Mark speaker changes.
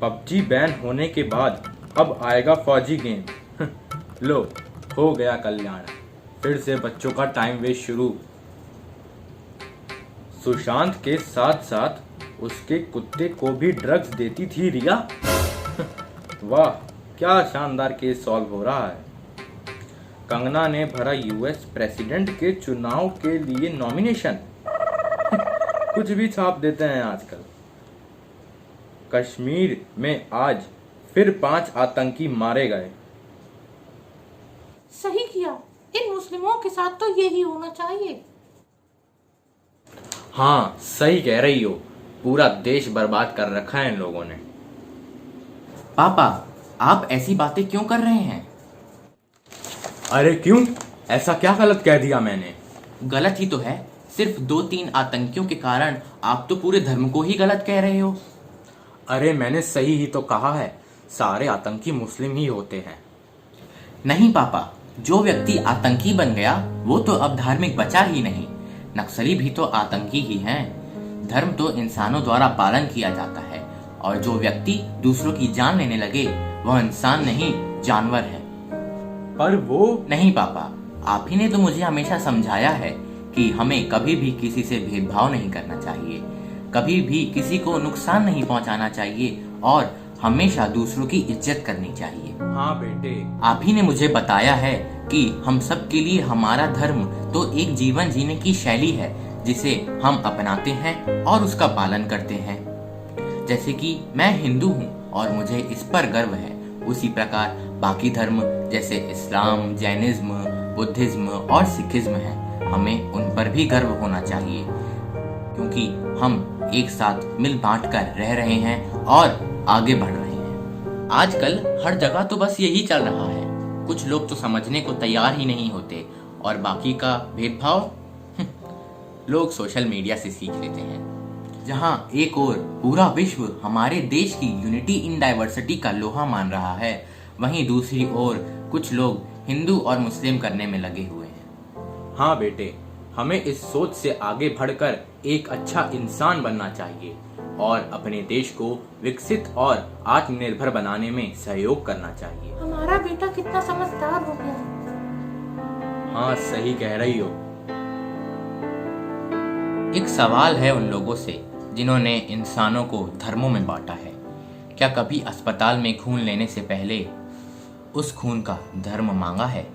Speaker 1: PUBG ban होने के बाद अब आएगा फौजी गेम। लो, हो गया कल्याण। फिर से बच्चों का टाइम वेस्ट शुरू। सुशांत के साथ साथ उसके कुत्ते को भी ड्रग्स देती थी रिया। वाह, क्या शानदार केस सॉल्व हो रहा है। कंगना ने भरा यूएस प्रेसिडेंट के चुनाव के लिए नॉमिनेशन। कुछ भी छाप देते हैं आजकल। कश्मीर में आज फिर 5 आतंकी मारे गए।
Speaker 2: सही किया, इन मुस्लिमों के साथ तो यही होना चाहिए।
Speaker 1: हाँ, सही कह रही हो। पूरा देश बर्बाद कर रखा है इन लोगों ने।
Speaker 3: पापा, आप ऐसी बातें क्यों कर रहे हैं?
Speaker 1: अरे क्यों? ऐसा क्या गलत कह दिया मैंने?
Speaker 3: गलत ही तो है। सिर्फ 2-3 आतंकियों के कारण आप तो पूरे धर्म को ही गलत कह रहे हो।
Speaker 1: अरे मैंने सही ही तो कहा है। सारे आतंकी मुस्लिम ही होते हैं।
Speaker 3: नहीं पापा, जो व्यक्ति आतंकी बन गया वो तो अब धार्मिक बचा ही नहीं। नक्सली भी तो आतंकी ही हैं। धर्म तो इंसानों द्वारा पालन किया जाता है, और जो व्यक्ति दूसरों की जान लेने लगे वह इंसान नहीं, जानवर है।
Speaker 1: पर वो
Speaker 3: नहीं पापा, आप ही ने तो मुझे हमेशा समझाया है कि हमें कभी भी किसी से भेदभाव नहीं करना चाहिए, कभी भी किसी को नुकसान नहीं पहुंचाना चाहिए, और हमेशा दूसरों की इज्जत करनी चाहिए।
Speaker 1: हाँ बेटे,
Speaker 3: आप ही ने मुझे बताया है कि हम सब के लिए हमारा धर्म तो एक जीवन जीने की शैली है जिसे हम अपनाते हैं और उसका पालन करते हैं। जैसे कि मैं हिंदू हूँ और मुझे इस पर गर्व है, उसी प्रकार बाकी धर्म जैसे इस्लाम, जैनिज्म, बुद्धिज्म और सिखिज्म है, हमें उन पर भी गर्व होना चाहिए, क्योंकि हम एक साथ मिल बांट कर रह रहे हैं और आगे बढ़ रहे हैं। आजकल हर जगह तो बस यही चल रहा है। कुछ लोग तो समझने को तैयार ही नहीं होते, और बाकी का भेदभाव लोग सोशल मीडिया से सीख लेते हैं। जहां एक ओर पूरा विश्व हमारे देश की यूनिटी इन डाइवर्सिटी का लोहा मान रहा है, वहीं दूसरी ओर कुछ लोग हिंदू और मुस्लिम करने में लगे हुए हैं।
Speaker 1: हाँ बेटे, हमें इस सोच से आगे बढ़कर एक अच्छा इंसान बनना चाहिए और अपने देश को विकसित और आत्मनिर्भर बनाने में सहयोग करना चाहिए।
Speaker 2: हमारा बेटा कितना समझदार हो गया।
Speaker 1: हाँ, सही कह रही हो।
Speaker 3: एक सवाल है उन लोगों से जिन्होंने इंसानों को धर्मों में बांटा है। क्या कभी अस्पताल में खून लेने से पहले उस खून का धर्म मांगा है?